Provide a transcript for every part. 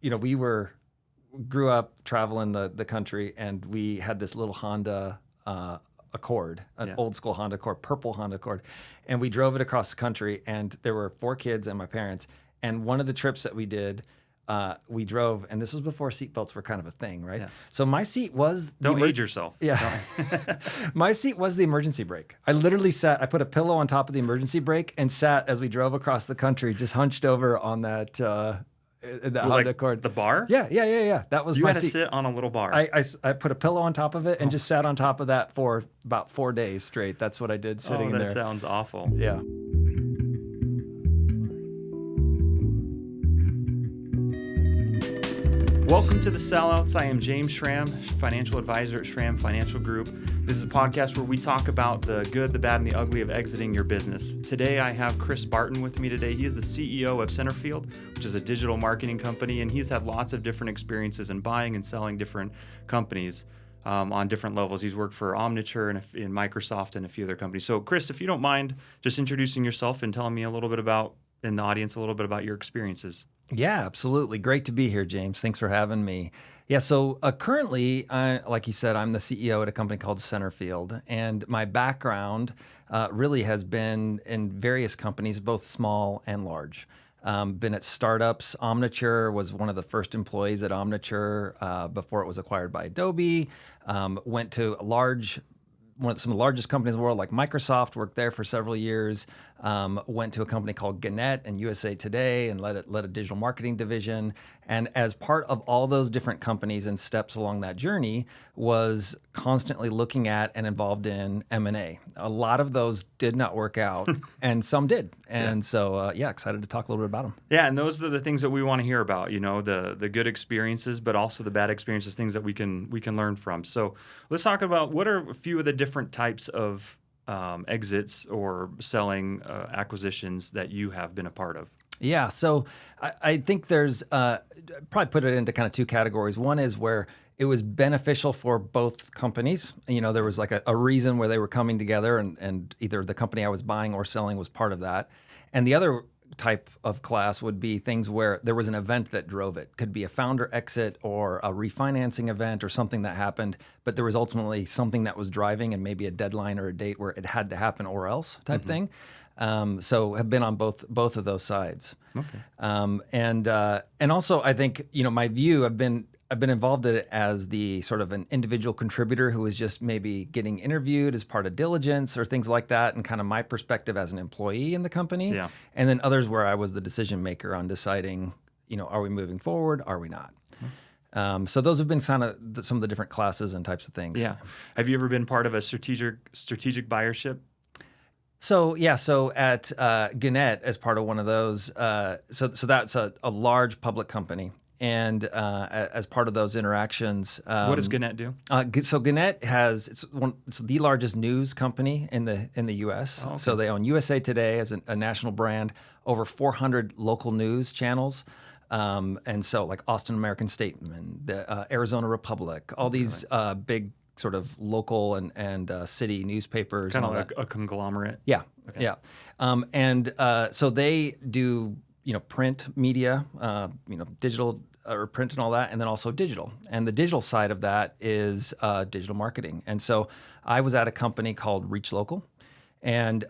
we grew up traveling the country, and we had this little Honda Accord, an old school Honda Accord, purple Honda Accord, and we drove it across the country. And there were 4 kids and my parents. And one of the trips that we did, we drove, and this was before seatbelts were kind of a thing, right? Yeah. So my seat was Don't age yourself. Yeah, my seat was the emergency brake. I literally sat. I put a pillow on top of the emergency brake and sat as we drove across the country, just hunched over on that. The Honda Accord. The bar? Yeah. That was You my had to seat. sit on a little bar. I put a pillow on top of it and just sat on top of that for about 4 days straight. That's what I did sitting in there. That sounds awful. Yeah. Welcome to The Sellouts. I am James Schramm, financial advisor at Schramm Financial Group. This is a podcast where we talk about the good, the bad, and the ugly of exiting your business. Today, I have Kris Barton with me today. He is the CEO of Centerfield, which is a digital marketing company, and he's had lots of different experiences in buying and selling different companies on different levels. He's worked for Omniture and in Microsoft and a few other companies. So, Kris, if you don't mind just introducing yourself and telling me a little bit about, in the audience, a little bit about your experiences. Yeah, absolutely. Great to be here, James. Thanks for having me. Yeah, so currently, like you said, I'm the CEO at a company called Centerfield, and my background really has been in various companies, both small and large. Been at startups. Omniture was one of the first employees at Omniture before it was acquired by Adobe. Went to some of the largest companies in the world, like Microsoft, worked there for several years, went to a company called Gannett and USA Today and led a digital marketing division. And as part of all those different companies and steps along that journey, was constantly looking at and involved in M&A. A lot of those did not work out, and some did. And so, excited to talk a little bit about them. Yeah, and those are the things that we want to hear about, the good experiences, but also the bad experiences, things that we can learn from. So let's talk about what are a few of the different types of exits or selling acquisitions that you have been a part of. Yeah, so I think there's probably put it into kind of 2 categories. One is where it was beneficial for both companies. There was like a reason where they were coming together, and either the company I was buying or selling was part of that. And the other type of class would be things where there was an event that drove it. Could be a founder exit or a refinancing event or something that happened, but there was ultimately something that was driving and maybe a deadline or a date where it had to happen or else type thing. So have been on both of those sides. Okay. And also I think, my view, I've been involved in it as the sort of an individual contributor who is just maybe getting interviewed as part of diligence or things like that, and kind of my perspective as an employee in the company. Yeah. And then others where I was the decision maker on deciding, are we moving forward? Are we not? So those have been kind of some of the different classes and types of things. Yeah. Have you ever been part of a strategic buyership? So at Gannett, as part of one of those, so that's a large public company. And as part of those interactions, what does Gannett do? So Gannett it's the largest news company in the U.S. Oh, okay. So they own USA Today as a national brand, over 400 local news channels, and so like Austin American Statesman, the Arizona Republic, all these big sort of local and city newspapers. Kind of like a conglomerate. Yeah, Okay. yeah. And so they do print media, digital or print and all that, and then also digital. And the digital side of that is digital marketing. And so I was at a company called Reach Local, and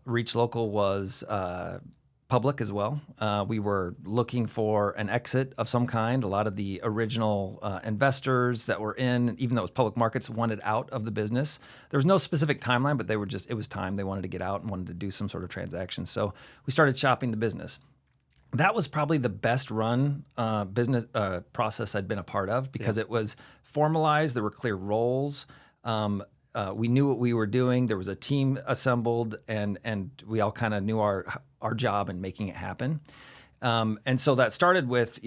Reach Local was public as well. We were looking for an exit of some kind. A lot of the original investors that were in, even though it was public markets, wanted out of the business. There was no specific timeline, but it was time. They wanted to get out and wanted to do some sort of transaction. So we started shopping the business. That was probably the best run business process I'd been a part of, because it was formalized. There were clear roles. We knew what we were doing. There was a team assembled, and we all kind of knew our job in making it happen. And so that started with,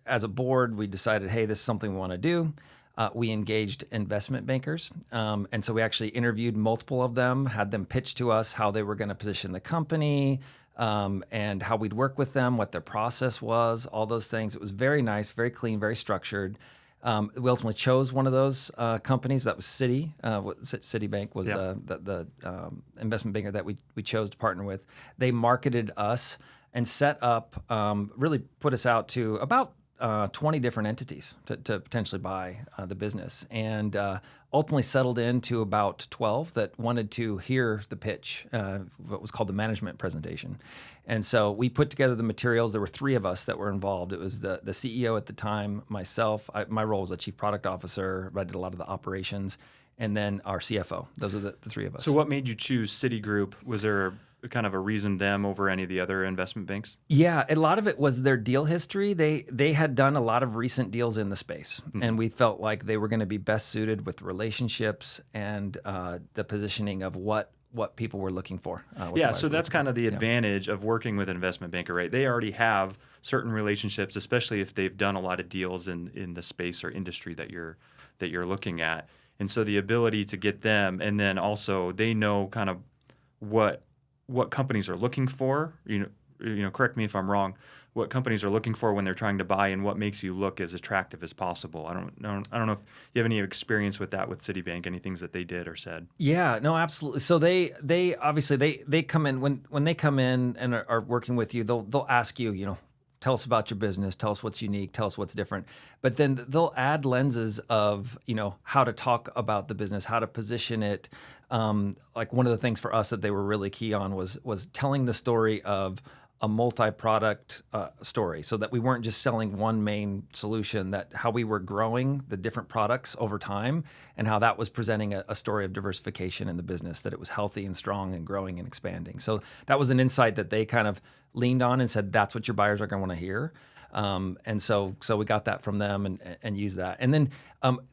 as a board, we decided, hey, this is something we want to do. We engaged investment bankers. And so we actually interviewed multiple of them, had them pitch to us how they were going to position the company, and how we'd work with them, what their process was, all those things. It was very nice, very clean, very structured. We ultimately chose one of those companies. That was Citibank was the investment banker that we chose to partner with. They marketed us and set up, really put us out to about 20 different entities to potentially buy the business, and ultimately settled into about 12 that wanted to hear the pitch, what was called the management presentation. And so we put together the materials. There were 3 of us that were involved. It was the CEO at the time, myself. My role was a chief product officer, but I did a lot of the operations, and then our CFO. Those are the 3 of us. So what made you choose Citigroup? Was there kind of a reason them over any of the other investment banks? Yeah, a lot of it was their deal history. They had done a lot of recent deals in the space, and we felt like they were going to be best suited with relationships and the positioning of what people were looking for. Yeah, so that's kind of the advantage of working with an investment banker, right? They already have certain relationships, especially if they've done a lot of deals in the space or industry that you're looking at. And so the ability to get them, and then also they know kind of what companies are looking for. You know, correct me if I'm wrong. What companies are looking for when they're trying to buy, and what makes you look as attractive as possible. I don't know if you have any experience with that with Citibank. Any things that they did or said? Yeah, no, absolutely. So they obviously they come in when they come in and are working with you. They'll ask you, tell us about your business, tell us what's unique, tell us what's different. But then they'll add lenses of, how to talk about the business, how to position it. Like one of the things for us that they were really key on was telling the story of a multi-product story, so that we weren't just selling one main solution, that how we were growing the different products over time, and how that was presenting a story of diversification in the business, that it was healthy and strong and growing and expanding. So that was an insight that they kind of leaned on and said, that's what your buyers are going to want to hear. And so we got that from them and used that. And then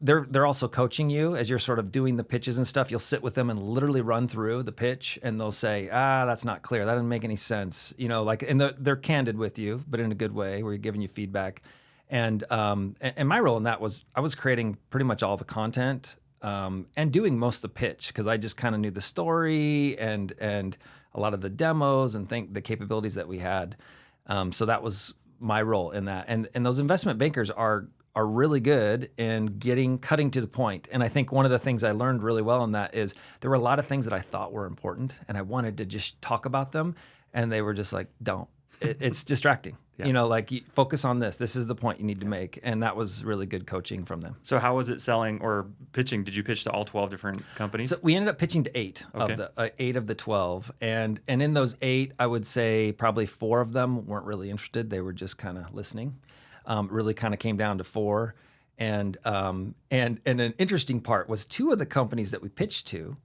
they're also coaching you as you're sort of doing the pitches and stuff. You'll sit with them and literally run through the pitch, and they'll say, that's not clear. That doesn't make any sense. And they're candid with you, but in a good way, where you're giving you feedback. And my role in that was I was creating pretty much all the content and doing most of the pitch, because I just kind of knew the story and a lot of the demos and the capabilities that we had. So that was my role in that. And those investment bankers are really good in cutting to the point. And I think one of the things I learned really well in that is there were a lot of things that I thought were important, and I wanted to just talk about them, and they were just like, don't. It's distracting. Yeah. Focus on this. This is the point you need to make. And that was really good coaching from them. So how was it selling or pitching? Did you pitch to all 12 different companies? So we ended up pitching to 8 of the 12. And in those 8, I would say probably 4 of them weren't really interested. They were just kind of listening. Really kind of came down to 4. And an interesting part was 2 of the companies that we pitched to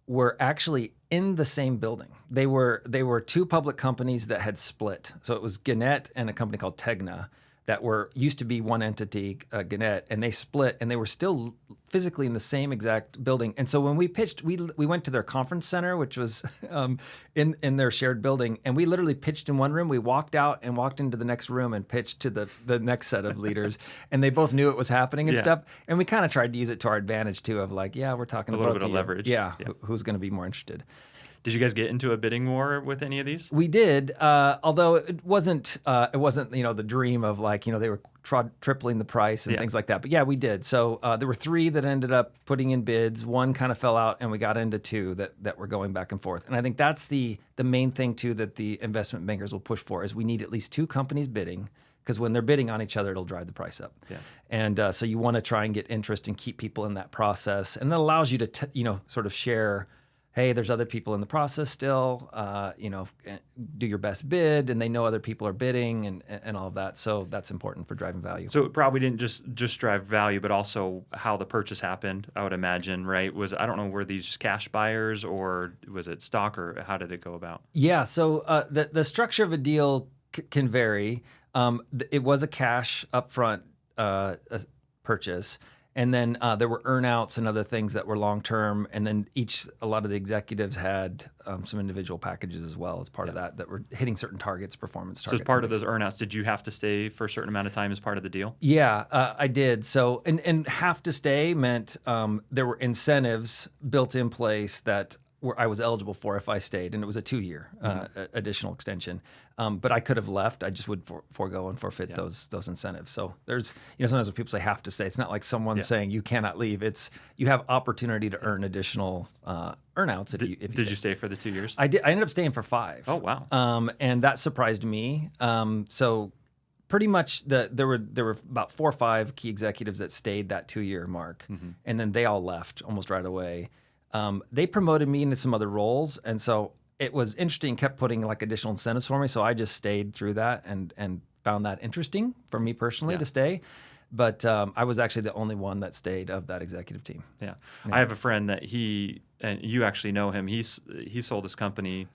were actually in the same building. They were 2 public companies that had split. So it was Gannett and a company called Tegna that used to be one entity, Gannett, and they split, and they were still physically in the same exact building. And so when we pitched, we went to their conference center, which was in their shared building, and we literally pitched in one room. We walked out and walked into the next room and pitched to the next set of leaders, and they both knew it was happening and stuff. And we kind of tried to use it to our advantage too, of like, we're talking about a little bit of leverage. Yeah. Who's going to be more interested? Did you guys get into a bidding war with any of these? We did, although it wasn't the dream of they were tripling the price and things like that. But yeah, we did. So there were 3 that ended up putting in bids. 1 kind of fell out, and we got into 2 that were going back and forth. And I think that's the main thing too that the investment bankers will push for, is we need at least 2 companies bidding, because when they're bidding on each other, it'll drive the price up. Yeah. And so you want to try and get interest and keep people in that process, and that allows you to sort of share. Hey, there's other people in the process still, do your best bid, and they know other people are bidding and all of that. So that's important for driving value. So it probably didn't just drive value, but also how the purchase happened, I would imagine, right? I don't know, were these just cash buyers, or was it stock, or how did it go about? Yeah, so the structure of a deal can vary. It was a cash upfront purchase. And then there were earnouts and other things that were long-term. And then a lot of the executives had some individual packages as well as part of that were hitting certain targets, performance targets. So as part of those earnouts, did you have to stay for a certain amount of time as part of the deal? Yeah, I did. So, and have to stay meant there were incentives built in place that I was eligible for if I stayed, and it was a 2-year additional extension. But I could have left. I just would forego and forfeit those incentives. So there's, sometimes when people say have to stay, it's not like someone saying you cannot leave. It's you have opportunity to earn additional earnouts if you Did you stay for the 2 years? I did. I ended up staying for 5. Oh, wow. And that surprised me. So Pretty much there were about 4 or 5 key executives that stayed that 2-year mark, and then they all left almost right away. They promoted me into some other roles, and so it was interesting. Kept putting like additional incentives for me, so I just stayed through that and found that interesting for me personally to stay. But I was actually the only one that stayed of that executive team. Yeah. I have a friend that and you actually know him. He sold his company,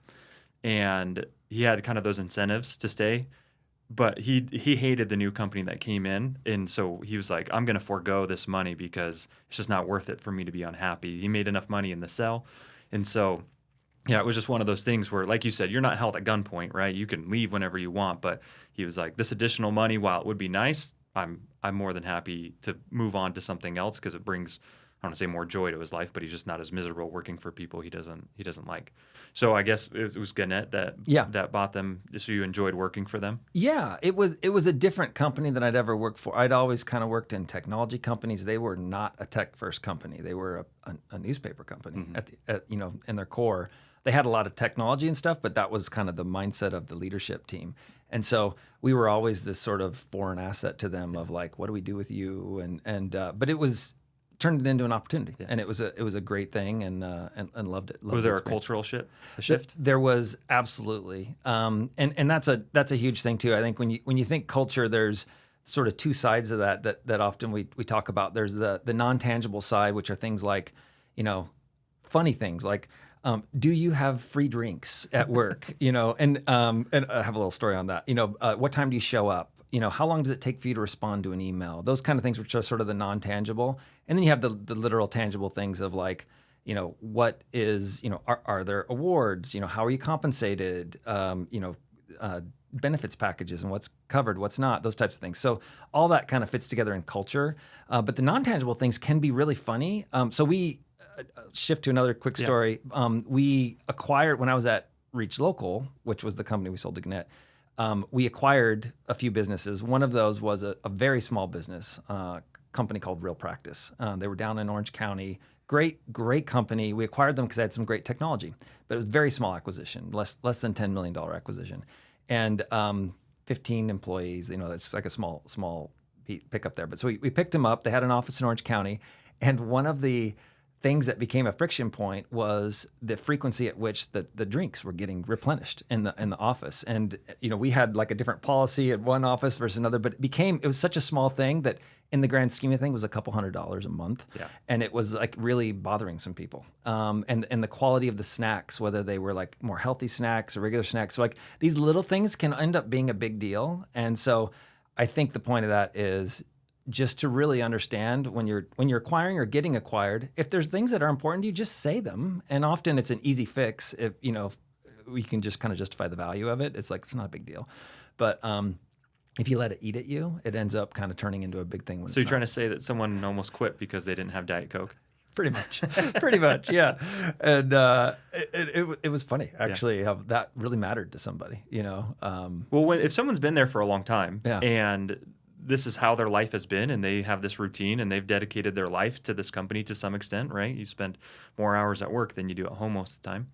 and he had kind of those incentives to stay. But he hated the new company that came in, and so he was like, I'm going to forego this money because it's just not worth it for me to be unhappy. He made enough money in the sell. And so, yeah, it was just one of those things where, like you said, you're not held at gunpoint, right? You can leave whenever you want. But he was like, this additional money, while it would be nice, I'm more than happy to move on to something else because it brings, I don't want to say more joy to his life, but he's just not as miserable working for people he doesn't like. So I guess it was Gannett that bought them. So you enjoyed working for them? Yeah, it was a different company than I'd ever worked for. I'd always kind of worked in technology companies. They were not a tech first company. They were a newspaper company in their core. They had a lot of technology and stuff, but that was kind of the mindset of the leadership team. And so we were always this sort of foreign asset to them of like, what do we do with you? But it was turned it into an opportunity, and it was a great thing, and loved it. Was there a cultural shift? There was, absolutely, and that's a huge thing too. I think when you think culture, there's sort of 2 sides of that often we talk about. There's the non-tangible side, which are things like, funny things like, do you have free drinks at work? And I have a little story on that. What time do you show up? How long does it take for you to respond to an email? Those kind of things, which are sort of the non-tangible. And then you have the literal tangible things of like, what is, are there awards? How are you compensated? Benefits packages and what's covered, what's not, those types of things. So all that kind of fits together in culture. But the non-tangible things can be really funny. So we shift to another quick story. We acquired, when I was at Reach Local, which was the company we sold to Gannett, we acquired a few businesses. One of those was a very small business, company called Real Practice. They were down in Orange County. Great company. We acquired them because they had some great technology, but it was a very small acquisition, less than $10 million acquisition, and 15 employees. That's like a small pickup there. But so we picked them up. They had an office in Orange County, and one of the things that became a friction point was the frequency at which the drinks were getting replenished in the office. And we had like a different policy at one office versus another, but it was such a small thing that in the grand scheme of things was a couple $100 a month. Yeah. And it was like really bothering some people. And the quality of the snacks, whether they were like more healthy snacks or regular snacks. So like these little things can end up being a big deal. And so I think the point of that is just to really understand when you're acquiring or getting acquired, if there's things that are important to you, just say them. And often it's an easy fix if we can just kind of justify the value of it. It's like, it's not a big deal. But if you let it eat at you, it ends up kind of turning into a big thing. So you're trying to say that someone almost quit because they didn't have Diet Coke? Pretty much, yeah. And it was funny, actually, how that really mattered to somebody, Well, if someone's been there for a long time and this is how their life has been, and they have this routine, and they've dedicated their life to this company to some extent, right? You spend more hours at work than you do at home most of the time.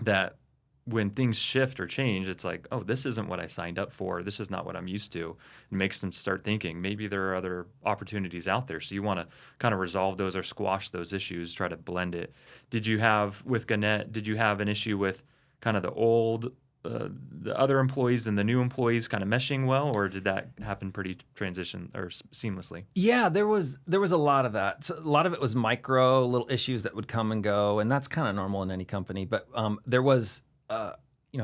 That when things shift or change, it's like, oh, this isn't what I signed up for. This is not what I'm used to. It makes them start thinking maybe there are other opportunities out there. So you want to kind of resolve those or squash those issues, try to blend it. With Gannett, did you have an issue with kind of the other employees and the new employees kind of meshing well, or did that happen pretty seamlessly? Yeah, there was a lot of that. So a lot of it was micro little issues that would come and go, and that's kind of normal in any company. But there was, I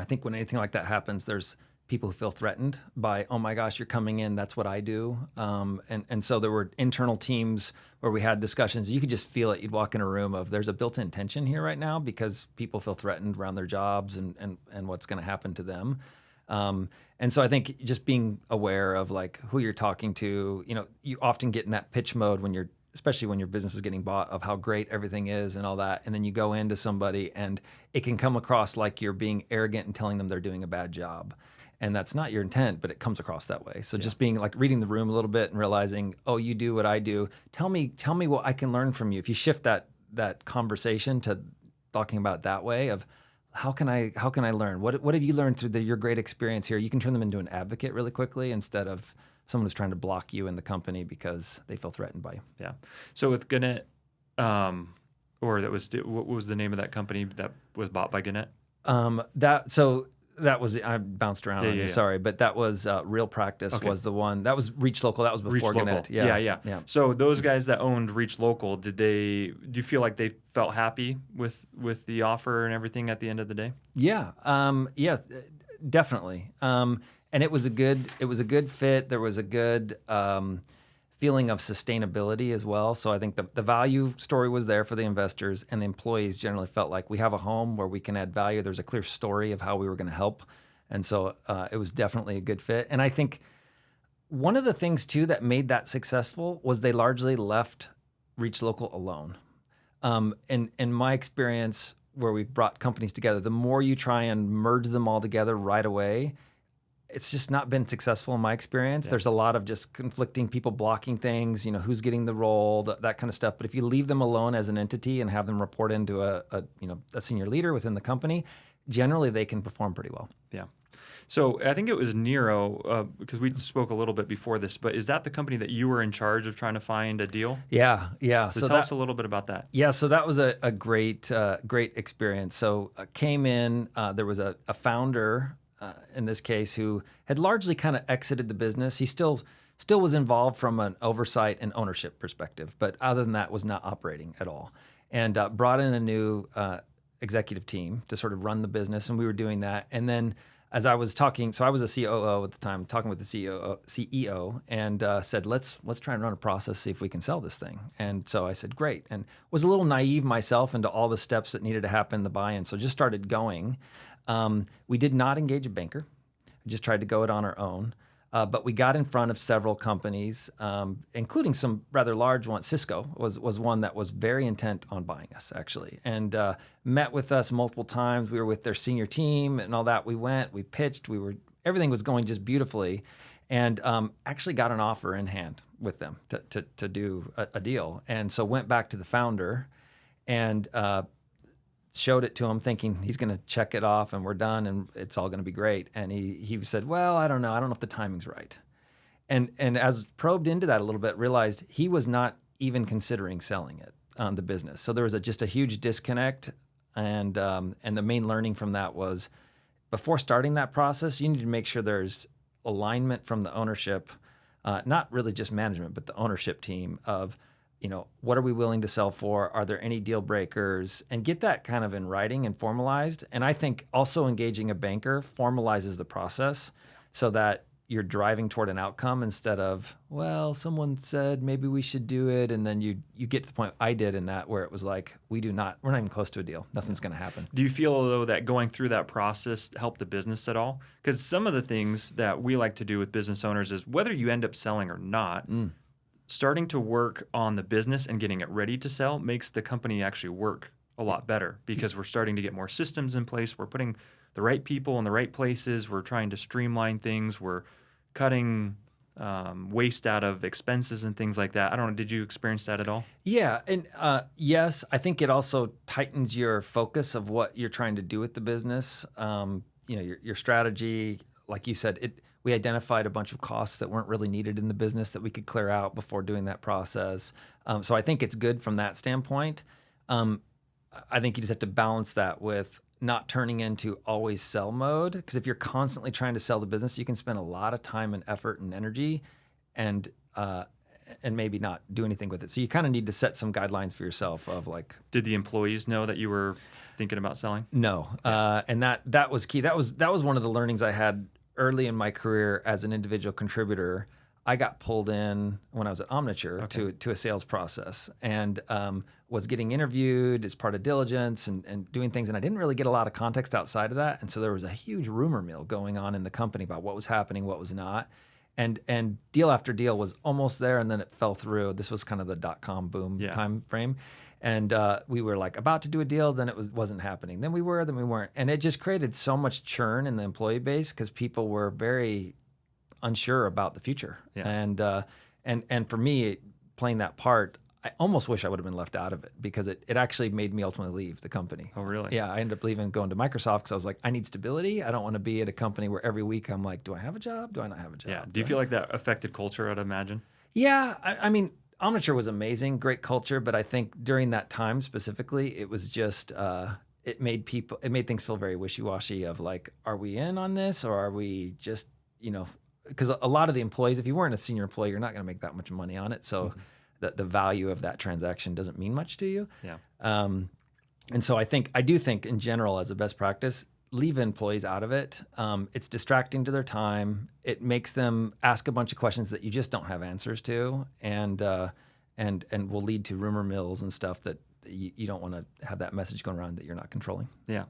think when anything like that happens, there's people who feel threatened by, oh my gosh, you're coming in, that's what I do. And so there were internal teams where we had discussions. You could just feel it. You'd walk in a room of, there's a built-in tension here right now because people feel threatened around their jobs and what's going to happen to them. And so I think just being aware of like who you're talking to, you often get in that pitch mode especially when your business is getting bought, of how great everything is and all that. And then you go into somebody and it can come across like you're being arrogant and telling them they're doing a bad job. And that's not your intent, but it comes across that way. So just being like reading the room a little bit and realizing, oh, you do what I do. Tell me what I can learn from you. If you shift that conversation to talking about it that way of, how can I learn? What have you learned through your great experience here? You can turn them into an advocate really quickly instead of someone who's trying to block you in the company because they feel threatened by you. Yeah. So with Gannett, what was the name of that company that was bought by Gannett? That was I bounced around on you. Sorry, but that was Real Practice was the one. That was Reach Local. That was before Gannett. Yeah. So those guys that owned Reach Local, do you feel like they felt happy with the offer and everything at the end of the day? Yeah. Yes, definitely. And it was a good fit. There was a good feeling of sustainability as well. So I think the value story was there for the investors, and the employees generally felt like we have a home where we can add value. There's a clear story of how we were going to help. And so it was definitely a good fit. And I think one of the things too that made that successful was they largely left Reach Local alone. In my experience, where we've brought companies together, the more you try and merge them all together right away, it's just not been successful in my experience. Yeah. There's a lot of just conflicting people blocking things, who's getting the role, that kind of stuff. But if you leave them alone as an entity and have them report into a senior leader within the company, generally they can perform pretty well. Yeah. So I think it was Nero, because we spoke a little bit before this, but is that the company that you were in charge of trying to find a deal? Yeah. So tell us a little bit about that. Yeah, so that was a great experience. So came in, there was a founder, in this case, who had largely kind of exited the business. He still was involved from an oversight and ownership perspective, but other than that was not operating at all. And brought in a new executive team to sort of run the business, and we were doing that. And then as I was talking, so I was a COO at the time, talking with the CEO, and said, let's try and run a process, see if we can sell this thing. And so I said, great, and was a little naive myself into all the steps that needed to happen in the buy-in. So just started going. We did not engage a banker. We just tried to go it on our own. But we got in front of several companies, including some rather large ones. Cisco was one that was very intent on buying us, actually, and met with us multiple times. We were with their senior team and all that. We went, we pitched, everything was going just beautifully, and actually got an offer in hand with them to do a deal. And so went back to the founder and showed it to him thinking he's going to check it off and we're done and it's all going to be great. And he said, well, I don't know if the timing's right. And as probed into that a little bit, realized he was not even considering selling it on the business. So there was just a huge disconnect. And the main learning from that was before starting that process, you need to make sure there's alignment from the ownership, not really just management, but the ownership team of, what are we willing to sell for? Are there any deal breakers? And get that kind of in writing and formalized. And I think also engaging a banker formalizes the process so that you're driving toward an outcome instead of, well, someone said maybe we should do it. And then you get to the point I did in that where it was like, we're not even close to a deal. Nothing's going to happen. Do you feel, though, that going through that process helped the business at all? Because some of the things that we like to do with business owners is whether you end up selling or not, starting to work on the business and getting it ready to sell makes the company actually work a lot better because we're starting to get more systems in place. We're putting the right people in the right places. We're trying to streamline things. We're cutting waste out of expenses and things like that. I don't know. Did you experience that at all? Yeah. And yes, I think it also tightens your focus of what you're trying to do with the business. Your strategy, like you said, we identified a bunch of costs that weren't really needed in the business that we could clear out before doing that process. So I think it's good from that standpoint. I think you just have to balance that with not turning into always sell mode, because if you're constantly trying to sell the business, you can spend a lot of time and effort and energy and maybe not do anything with it. So you kind of need to set some guidelines for yourself of like... Did the employees know that you were thinking about selling? No. And that was key. That was one of the learnings I had early in my career as an individual contributor. I got pulled in when I was at Omniture to a sales process and was getting interviewed as part of diligence and doing things. And I didn't really get a lot of context outside of that. And so there was a huge rumor mill going on in the company about what was happening, what was not. And deal after deal was almost there, and then it fell through. This was kind of the dot-com boom time frame. And we were like about to do a deal, then it wasn't happening. Then we were, then we weren't. And it just created so much churn in the employee base because people were very unsure about the future. Yeah. And for me, playing that part, I almost wish I would have been left out of it because it actually made me ultimately leave the company. Oh, really? Yeah, I ended up leaving, going to Microsoft because I was like, I need stability. I don't want to be at a company where every week I'm like, do I have a job? Do I not have a job? Yeah. Do you feel like that affected culture, I'd imagine? Yeah, I mean, Omniture was amazing, great culture, but I think during that time specifically, it was just it made things feel very wishy-washy of like, are we in on this or are we just, because a lot of the employees, if you weren't a senior employee, you're not going to make that much money on it. So the value of that transaction doesn't mean much to you. Yeah. And so I do think in general, as a best practice, leave employees out of it. It's distracting to their time. It makes them ask a bunch of questions that you just don't have answers to, and will lead to rumor mills and stuff that you don't want to have that message going around that you're not controlling. Yeah.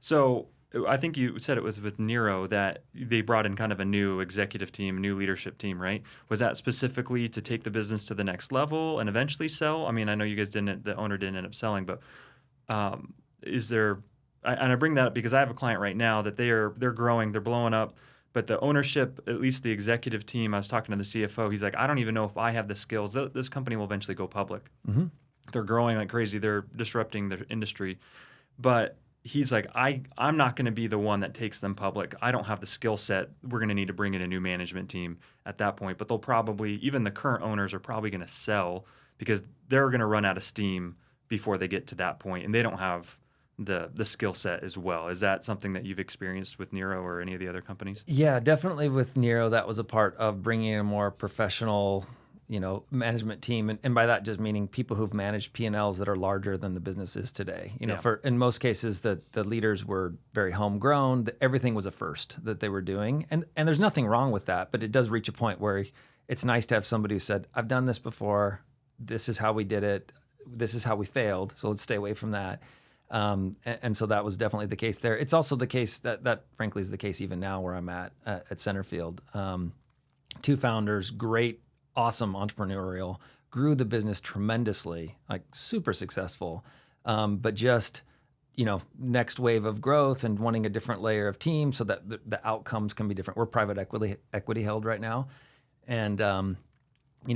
So I think you said it was with Nero that they brought in kind of a new executive team, new leadership team, right? Was that specifically to take the business to the next level and eventually sell? I mean, I know you guys the owner didn't end up selling, but is there, and I bring that up because I have a client right now that they're growing, they're blowing up, but the ownership, at least the executive team, I was talking to the CFO, he's like, I don't even know if I have the skills. This company will eventually go public. Mm-hmm. They're growing like crazy. They're disrupting their industry. But he's like, I'm not going to be the one that takes them public. I don't have the skill set. We're going to need to bring in a new management team at that point. But they'll probably, even the current owners are probably going to sell because they're going to run out of steam before they get to that point. And they don't have the skill set as well. Is that something that you've experienced with Nero or any of the other companies? Yeah, definitely with Nero, that was a part of bringing in a more professional management team, and by that just meaning people who've managed P&Ls that are larger than the business is today. For in most cases, the leaders were very homegrown. Everything was a first that they were doing, and there's nothing wrong with that. But it does reach a point where it's nice to have somebody who said, "I've done this before. This is how we did it. This is how we failed. So let's stay away from that." And so that was definitely the case there. It's also the case that frankly is the case even now where I'm at Centerfield. Two founders, great. Awesome entrepreneurial, grew the business tremendously, like super successful, but just, next wave of growth and wanting a different layer of team so that the outcomes can be different. We're private equity held right now. And,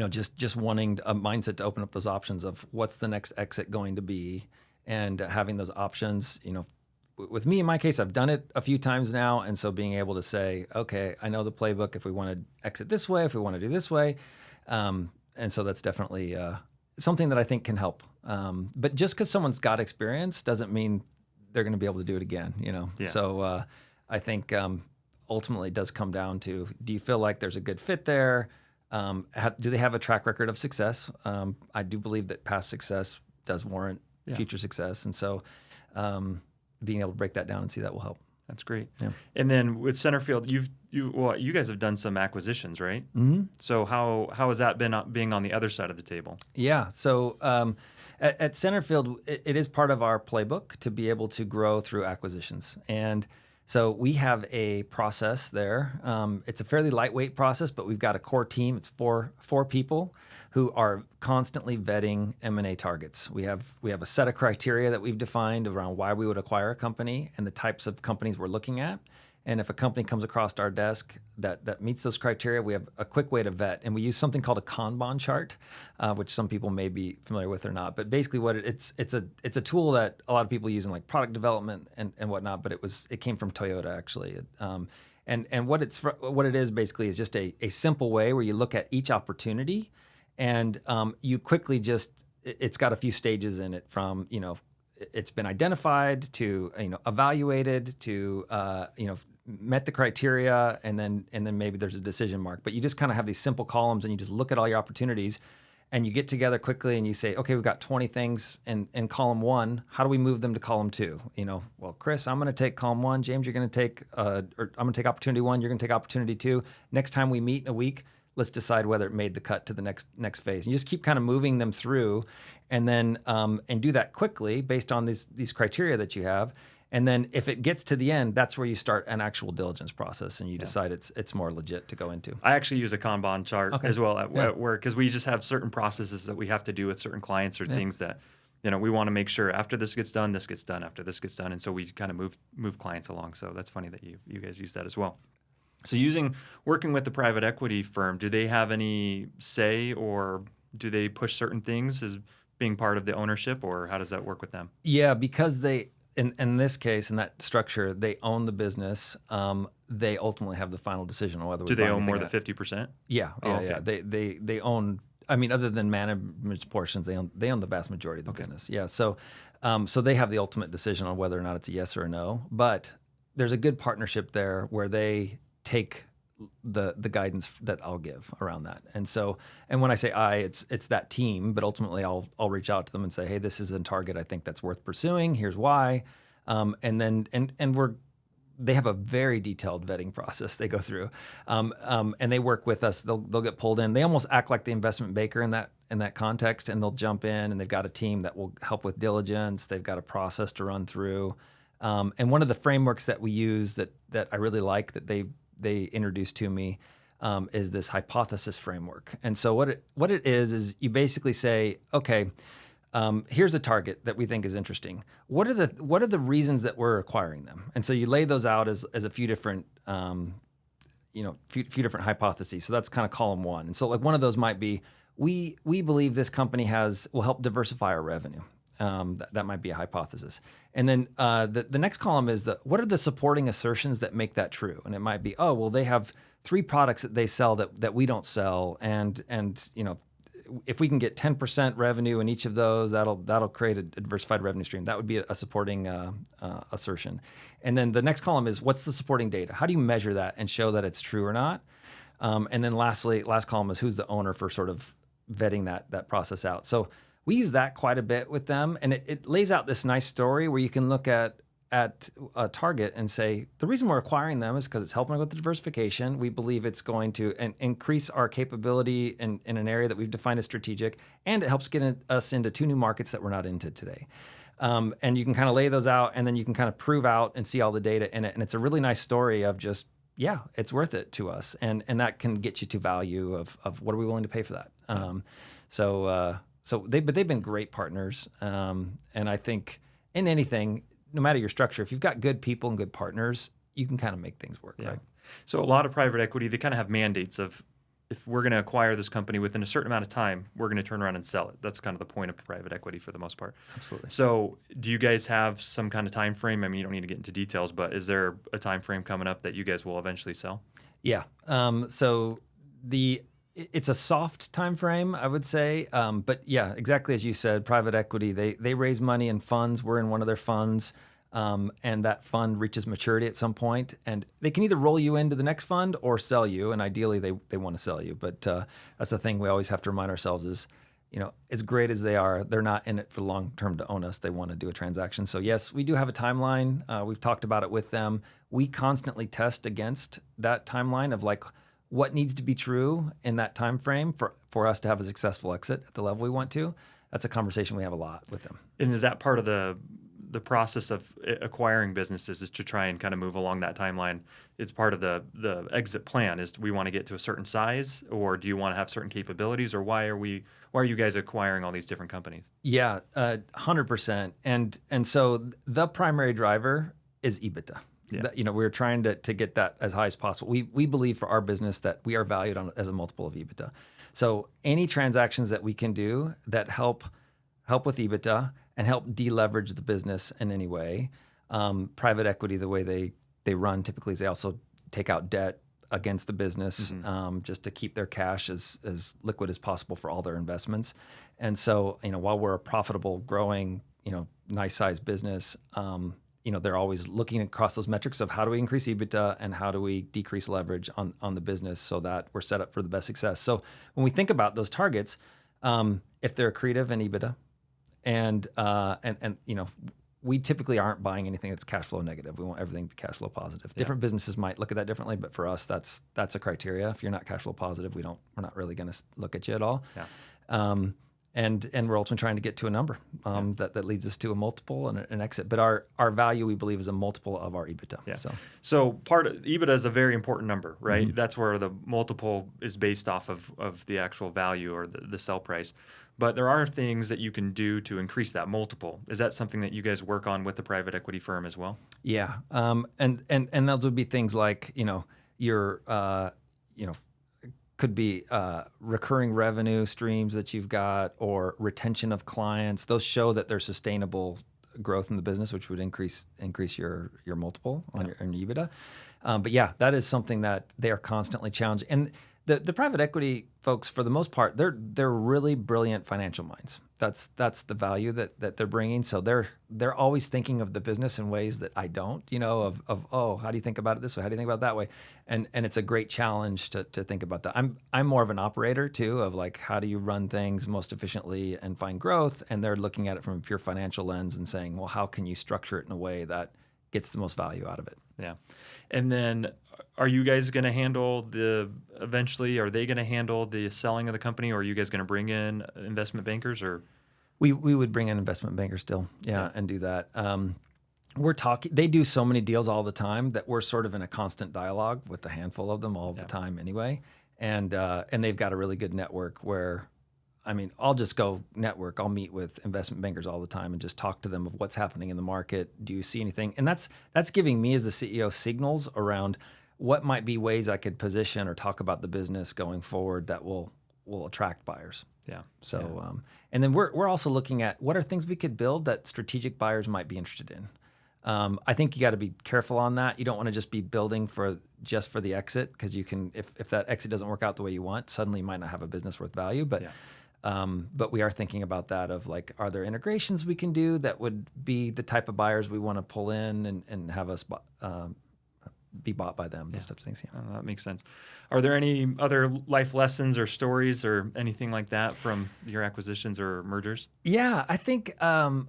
just wanting a mindset to open up those options of what's the next exit going to be and having those options, with me, in my case, I've done it a few times now. And so being able to say, okay, I know the playbook if we want to exit this way, if we want to do this way. And so that's definitely something that I think can help. But just because someone's got experience doesn't mean they're going to be able to do it again, Yeah. So I think ultimately it does come down to, do you feel like there's a good fit there? Do they have a track record of success? I do believe that past success does warrant future success. And so being able to break that down and see that will help. That's great. Yeah. And then with Centerfield, you guys have done some acquisitions, right? Mm-hmm. So how has that been being on the other side of the table? Yeah. So at Centerfield, it is part of our playbook to be able to grow through acquisitions. And so we have a process there. It's a fairly lightweight process, but we've got a core team. It's four people who are constantly vetting M&A targets. We have a set of criteria that we've defined around why we would acquire a company and the types of companies we're looking at. And if a company comes across our desk that meets those criteria, we have a quick way to vet. And we use something called a Kanban chart, which some people may be familiar with or not. But basically what it's a tool that a lot of people use in like product development and whatnot, but it came from Toyota actually. And what it is basically is just a simple way where you look at each opportunity and you quickly it's got a few stages in it from, it's been identified to, evaluated to, met the criteria, and then maybe there's a decision mark. But you just kind of have these simple columns, and you just look at all your opportunities, and you get together quickly, and you say, okay, we've got 20 things in column 1. How do we move them to column 2? Well, Chris, I'm going to take column 1. James, you're going to take, or I'm going to take opportunity 1. You're going to take opportunity 2. Next time we meet in a week, let's decide whether it made the cut to the next phase. And you just keep kind of moving them through, and then and do that quickly based on these criteria that you have. And then if it gets to the end, that's where you start an actual diligence process, and you decide it's more legit to go into. I actually use a Kanban chart as well at work, because we just have certain processes that we have to do with certain clients or things that we want to make sure after this gets done, after this gets done, and so we kind of move clients along. So that's funny that you guys use that as well. So working with the private equity firm, do they have any say or do they push certain things as being part of the ownership, or how does that work with them? Yeah, because they, in this case, in that structure, they own the business. They ultimately have the final decision on whether we Do they buy own anything more or than not. 50%? Yeah, Oh, yeah, okay. yeah. They own. I mean, other than management portions, they own the vast majority of the business. Yeah, so they have the ultimate decision on whether or not it's a yes or a no. But there's a good partnership there where they take the guidance that I'll give around that. And so, and when I say it's that team, but ultimately I'll reach out to them and say, hey, this is a target I think that's worth pursuing. Here's why. And then they have a very detailed vetting process they go through, and they work with us. They'll get pulled in. They almost act like the investment banker in that context, and they'll jump in, and they've got a team that will help with diligence. They've got a process to run through, and one of the frameworks that we use that I really like that they introduced to me is this hypothesis framework. And so what it is you basically say, okay, here's a target that we think is interesting. What are the reasons that we're acquiring them? And so you lay those out as a few different few different hypotheses. So that's kind of column one. And so like one of those might be we believe this company will help diversify our revenue. That might be a hypothesis. And then the next column is what are the supporting assertions that make that true? And it might be, oh, well, they have 3 products that they sell that we don't sell, and if we can get 10% revenue in each of those, that'll create a diversified revenue stream. That would be a supporting assertion. And then the next column is what's the supporting data? How do you measure that and show that it's true or not? And then last column is who's the owner for sort of vetting that process out. So we use that quite a bit with them, and it lays out this nice story where you can look at a target and say, the reason we're acquiring them is because it's helping with the diversification. We believe it's going to increase our capability in an area that we've defined as strategic, and it helps get us into 2 new markets that we're not into today. And you can kind of lay those out, and then you can kind of prove out and see all the data in it. And it's a really nice story of just, yeah, it's worth it to us. And that can get you to value of what are we willing to pay for that. But they've been great partners. And I think in anything, no matter your structure, if you've got good people and good partners, you can kind of make things work, right? So a lot of private equity, they kind of have mandates of if we're going to acquire this company within a certain amount of time, we're going to turn around and sell it. That's kind of the point of private equity for the most part. Absolutely. So do you guys have some kind of time frame? I mean, you don't need to get into details, but is there a time frame coming up that you guys will eventually sell? Yeah. It's a soft time frame, I would say. But yeah, exactly as you said, private equity, they raise money in funds. We're in one of their funds. And that fund reaches maturity at some point, and they can either roll you into the next fund or sell you. And ideally, they want to sell you. But that's the thing we always have to remind ourselves is, as great as they are, they're not in it for the long term to own us. They want to do a transaction. So yes, we do have a timeline. We've talked about it with them. We constantly test against that timeline of like, what needs to be true in that time frame for us to have a successful exit at the level we want to. That's a conversation we have a lot with them. And is that part of the process of acquiring businesses is to try and kind of move along that timeline? It's part of the exit plan is we want to get to a certain size, or do you want to have certain capabilities, or why are you guys acquiring all these different companies? Yeah, 100%. And so the primary driver is EBITA. Yeah. We're trying to get that as high as possible. We believe for our business that we are valued as a multiple of EBITA. So any transactions that we can do that help with EBITA and help deleverage the business in any way. Private equity, the way they run typically is they also take out debt against the business just to keep their cash as liquid as possible for all their investments. And so, while we're a profitable, growing, nice sized business, they're always looking across those metrics of how do we increase EBITDA and how do we decrease leverage on the business so that we're set up for the best success. So when we think about those targets, if they're accretive in EBITDA, and we typically aren't buying anything that's cash flow negative. We want everything to be cash flow positive. Different businesses might look at that differently, but for us, that's a criteria. If you're not cash flow positive, we're not really going to look at you at all. Yeah. And we're ultimately trying to get to a number that leads us to a multiple and an exit. But our value, we believe, is a multiple of our EBITDA. Yeah. So part of EBITDA is a very important number, right? Mm-hmm. That's where the multiple is based off of the actual value or the sell price. But there are things that you can do to increase that multiple. Is that something that you guys work on with the private equity firm as well? Yeah. And those would be things like, your could be recurring revenue streams that you've got or retention of clients. Those show that there's sustainable growth in the business, which would increase your multiple on your EBITDA. But yeah, that is something that they are constantly challenging. And the private equity folks, for the most part, they're really brilliant financial minds. That's the value that they're bringing. So they're always thinking of the business in ways that I don't. Of how do you think about it this way? How do you think about it that way? And it's a great challenge to think about that. I'm more of an operator too, of like how do you run things most efficiently and find growth? And they're looking at it from a pure financial lens and saying, well, how can you structure it in a way that gets the most value out of it? Yeah. And then are you guys going to handle eventually, are they going to handle the selling of the company, or are you guys going to bring in investment bankers, or? We would bring in investment bankers still, and do that. We're talking. They do so many deals all the time that we're sort of in a constant dialogue with a handful of them all the time anyway. And they've got a really good network where, I mean, I'll just go network. I'll meet with investment bankers all the time and just talk to them of what's happening in the market. Do you see anything? And that's giving me as the CEO signals around what might be ways I could position or talk about the business going forward that will attract buyers. Yeah. So, and then we're also looking at what are things we could build that strategic buyers might be interested in. I think you got to be careful on that. You don't want to just be building just for the exit, because you can, if that exit doesn't work out the way you want, suddenly you might not have a business worth value. But we are thinking about that of like, are there integrations we can do that would be the type of buyers we want to pull in and have us be bought by them, those types of things. Yeah. That makes sense. Are there any other life lessons or stories or anything like that from your acquisitions or mergers? Yeah, I think a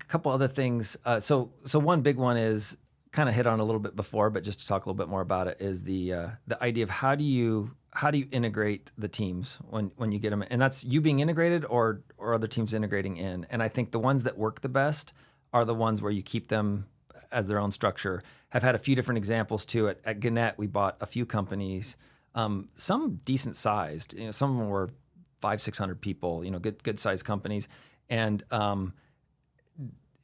couple other things. So one big one is kind of hit on a little bit before, but just to talk a little bit more about it, is the idea of how do you integrate the teams when you get them, and that's you being integrated or other teams integrating in. And I think the ones that work the best are the ones where you keep them as their own structure. Have had a few different examples too. At Gannett, we bought a few companies, some decent sized. Some of them were 500-600 people. Good sized companies, and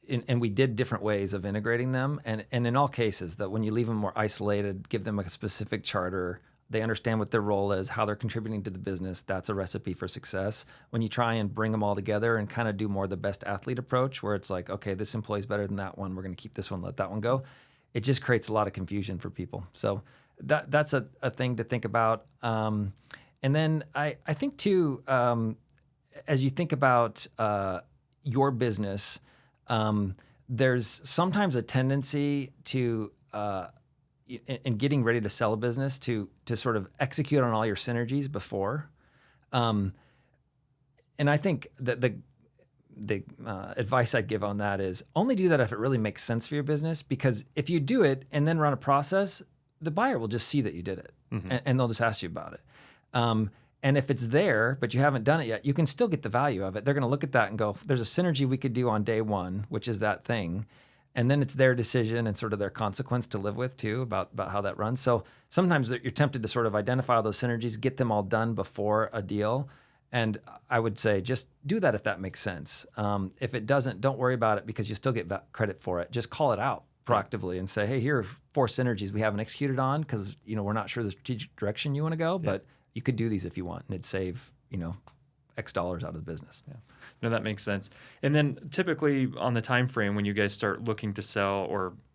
we did different ways of integrating them. And in all cases, that when you leave them more isolated, give them a specific charter, they understand what their role is, how they're contributing to the business. That's a recipe for success. When you try and bring them all together and kind of do more the best athlete approach, where it's like, okay, this employee's better than that one, we're going to keep this one, let that one go. It just creates a lot of confusion for people. So that's a thing to think about. And then I think too, as you think about your business, there's sometimes a tendency to in getting ready to sell a business to sort of execute on all your synergies before. And I think that the advice I'd give on that is only do that if it really makes sense for your business, because if you do it and then run a process, the buyer will just see that you did it, and they'll just ask you about it. And if it's there, but you haven't done it yet, you can still get the value of it. They're going to look at that and go, there's a synergy we could do on day one, which is that thing. And then it's their decision and sort of their consequence to live with too about how that runs. So sometimes you're tempted to sort of identify all those synergies, get them all done before a deal. And I would say just do that if that makes sense. If it doesn't, don't worry about it, because you still get credit for it. Just call it out proactively and say, hey, here are 4 synergies we haven't executed on because we're not sure the strategic direction you want to go, but you could do these if you want, and it'd save X dollars out of the business. Yeah. No, that makes sense. And then typically on the time frame when you guys start looking to sell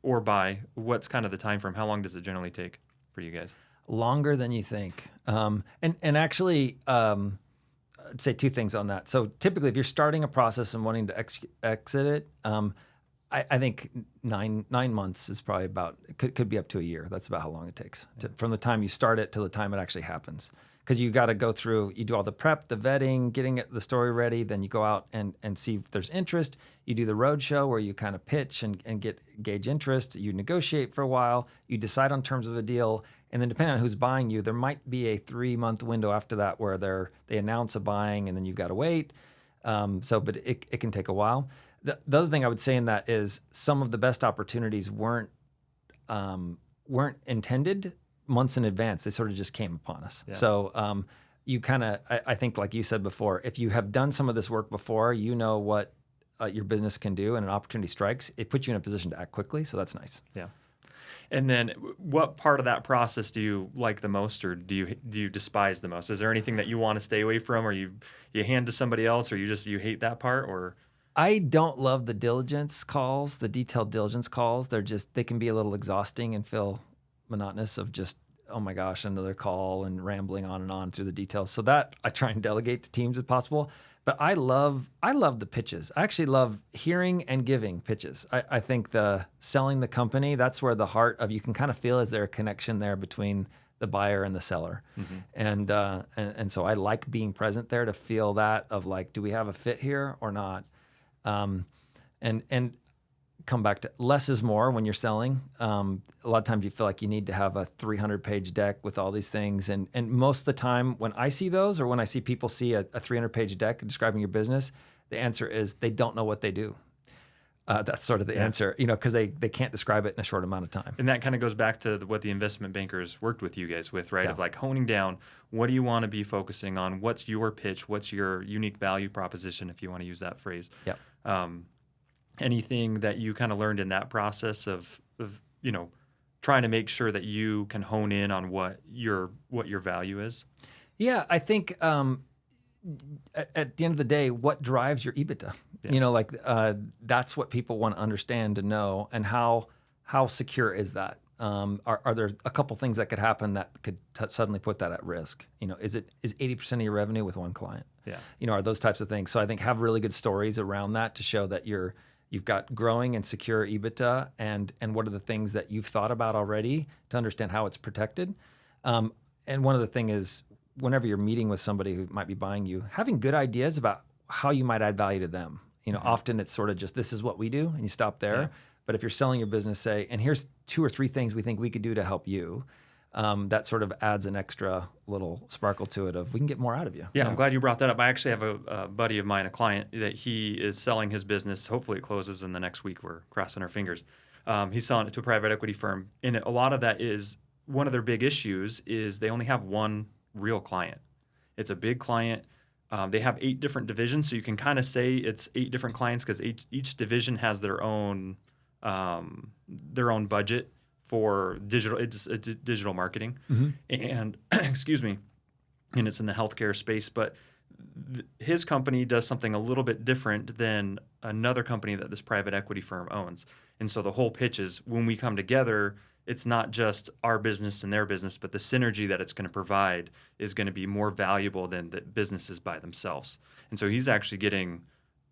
or buy, what's kind of the time frame? How long does it generally take for you guys? Longer than you think. And actually, I'd say 2 things on that. So typically, if you're starting a process and wanting to exit it, I think 9 months is probably about, could be up to a year. That's about how long it takes from the time you start it till the time it actually happens. Because you got to go through, you do all the prep, the vetting, getting the story ready, then you go out and see if there's interest. You do the road show where you kind of pitch and gauge interest. You negotiate for a while. You decide on terms of a deal. And then depending on who's buying you, there might be a 3-month window after that where they announce a buying and then you've got to wait. But it can take a while. The other thing I would say in that is some of the best opportunities weren't intended months in advance. They sort of just came upon us. Yeah. So you kind of, I think like you said before, if you have done some of this work before, you know what your business can do, and an opportunity strikes, it puts you in a position to act quickly. So that's nice. Yeah. And then what part of that process do you like the most, or do you despise the most? Is there anything that you want to stay away from, or you hand to somebody else, or you hate that part, or? I don't love the diligence calls, the detailed diligence calls. They can be a little exhausting and feel monotonous of just, oh my gosh, another call and rambling on and on through the details. So that I try and delegate to teams if possible. But I love the pitches. I actually love hearing and giving pitches. I think the selling the company, that's where the heart of, you can kind of feel, is there a connection there between the buyer and the seller. And so I like being present there to feel that of like, do we have a fit here or not? And come back to less is more when you're selling. A lot of times you feel like you need to have a 300-page deck with all these things. And most of the time when I see those, or when I see people see a 300-page deck describing your business, the answer is they don't know what they do. That's sort of the answer, because they can't describe it in a short amount of time. And that kind of goes back to what the investment bankers worked with you guys with, right? Yeah. Of like honing down, what do you want to be focusing on? What's your pitch? What's your unique value proposition, if you want to use that phrase? Yeah. Anything that you kind of learned in that process of trying to make sure that you can hone in on what your value is? Yeah, I think at the end of the day, what drives your EBITDA? Yeah. That's what people want to understand and know, and how secure is that? Are there a couple things that could happen that could suddenly put that at risk? Is 80% of your revenue with one client? Yeah. Are those types of things. So I think have really good stories around that to show that you've got growing and secure EBITDA, and what are the things that you've thought about already to understand how it's protected. And one of the things is, whenever you're meeting with somebody who might be buying you, having good ideas about how you might add value to them. Often it's sort of just, this is what we do, and you stop there. Yeah. But if you're selling your business, say, and here's 2 or 3 things we think we could do to help you, that sort of adds an extra little sparkle to it of, we can get more out of you. Yeah, I'm glad you brought that up. I actually have a buddy of mine, a client, that he is selling his business. Hopefully it closes in the next week. We're crossing our fingers. He's selling it to a private equity firm. And a lot of that is, one of their big issues is they only have one real client. It's a big client. They have 8 different divisions, so you can kind of say it's 8 different clients because each division has their own budget for digital marketing. And excuse me, and it's in the healthcare space. But his company does something a little bit different than another company that this private equity firm owns. And so the whole pitch is, when we come together, it's not just our business and their business, but the synergy that it's going to provide is going to be more valuable than the businesses by themselves. And so he's actually getting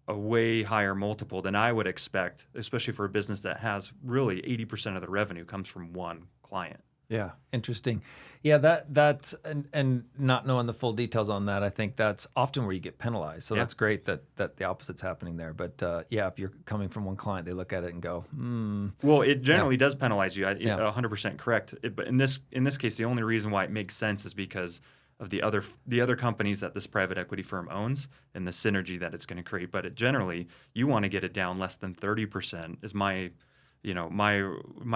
a way higher multiple than I would expect, especially for a business that has really 80% of the revenue comes from one client. Yeah, interesting. Yeah, that's and not knowing the full details on that, I think that's often where you get penalized. So that's great that the opposite's happening there. But if you're coming from one client, they look at it and go, Well, it generally does penalize you. 100% correct. But in this case, the only reason why it makes sense is because of the other companies that this private equity firm owns and the synergy that it's going to create. But generally, you want to get it down less than 30%. Is my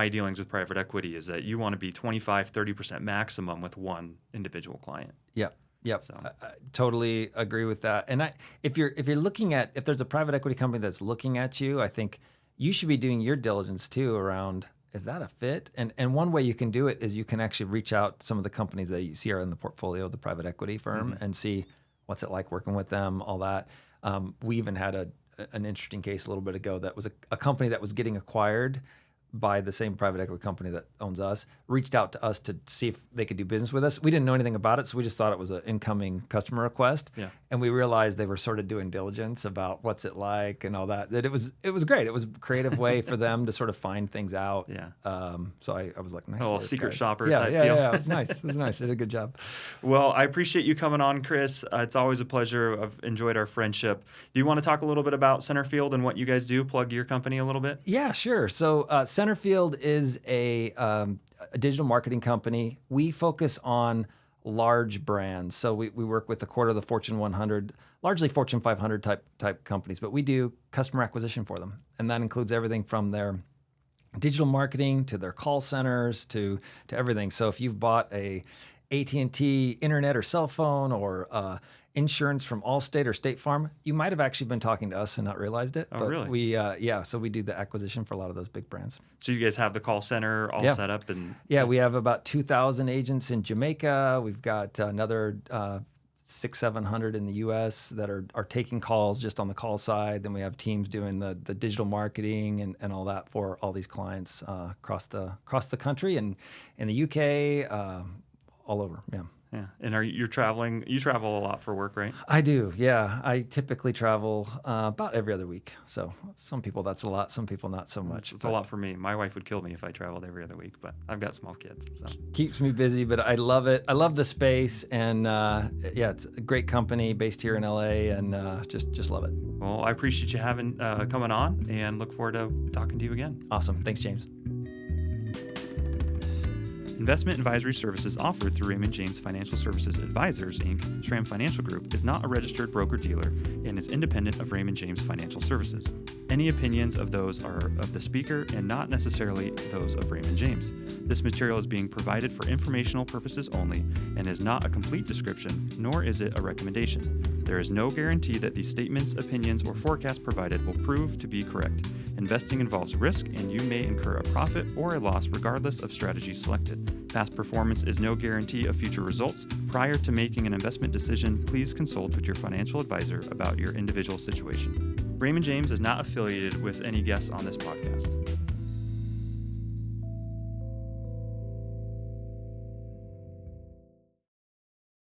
dealings with private equity is that you want to be 25-30% maximum with one individual client. Yep. So. I totally agree with that. And if there's a private equity company that's looking at you, I think you should be doing your diligence too around, is that a fit? And one way you can do it is you can actually reach out to some of the companies that you see are in the portfolio of the private equity firm and see what's it like working with them, all that. We even had an interesting case a little bit ago that was a company that was getting acquired by the same private equity company that owns us, reached out to us to see if they could do business with us. We didn't know anything about it, so we just thought it was an incoming customer request. Yeah. And we realized they were sort of doing diligence about what's it like and all that. That it was great. It was a creative way for them to sort of find things out. Yeah. So I was like, nice. A little secret shopper type feel. Yeah, it was nice. It was nice. They did a good job. Well, I appreciate you coming on, Kris. It's always a pleasure. I've enjoyed our friendship. Do you want to talk a little bit about Centerfield and what you guys do? Plug your company a little bit? Yeah, sure. So Centerfield is a digital marketing company. We focus on large brands. So we work with a quarter of the Fortune 100, largely Fortune 500 type companies, but we do customer acquisition for them. And that includes everything from their digital marketing to their call centers to everything. So if you've bought a AT&T internet or cell phone or insurance from Allstate or State Farm, you might have actually been talking to us and not realized it. Oh, but really? So we do the acquisition for a lot of those big brands. So you guys have the call center all Yeah. set up, and We have about 2,000 agents in Jamaica. We've got another 600-700 in the U.S. that are taking calls just on the call side. Then we have teams doing the digital marketing and all that for all these clients across the country and in the U.K., all over. Yeah. Yeah. And you're traveling? You travel a lot for work, right? I do, yeah. I typically travel about every other week. So some people that's a lot, some people not so much. It's a lot for me. My wife would kill me if I traveled every other week, but I've got small kids. So keeps me busy, but I love it. I love the space, and it's a great company based here in LA, and just love it. Well, I appreciate you coming on, and look forward to talking to you again. Awesome. Thanks, James. Investment advisory services offered through Raymond James Financial Services Advisors, Inc., Schramm Financial Group, is not a registered broker-dealer and is independent of Raymond James Financial Services. Any opinions of those are of the speaker and not necessarily those of Raymond James. This material is being provided for informational purposes only and is not a complete description, nor is it a recommendation. There is no guarantee that these statements, opinions, or forecasts provided will prove to be correct. Investing involves risk, and you may incur a profit or a loss regardless of strategy selected. Past performance is no guarantee of future results. Prior to making an investment decision, please consult with your financial advisor about your individual situation. Raymond James is not affiliated with any guests on this podcast.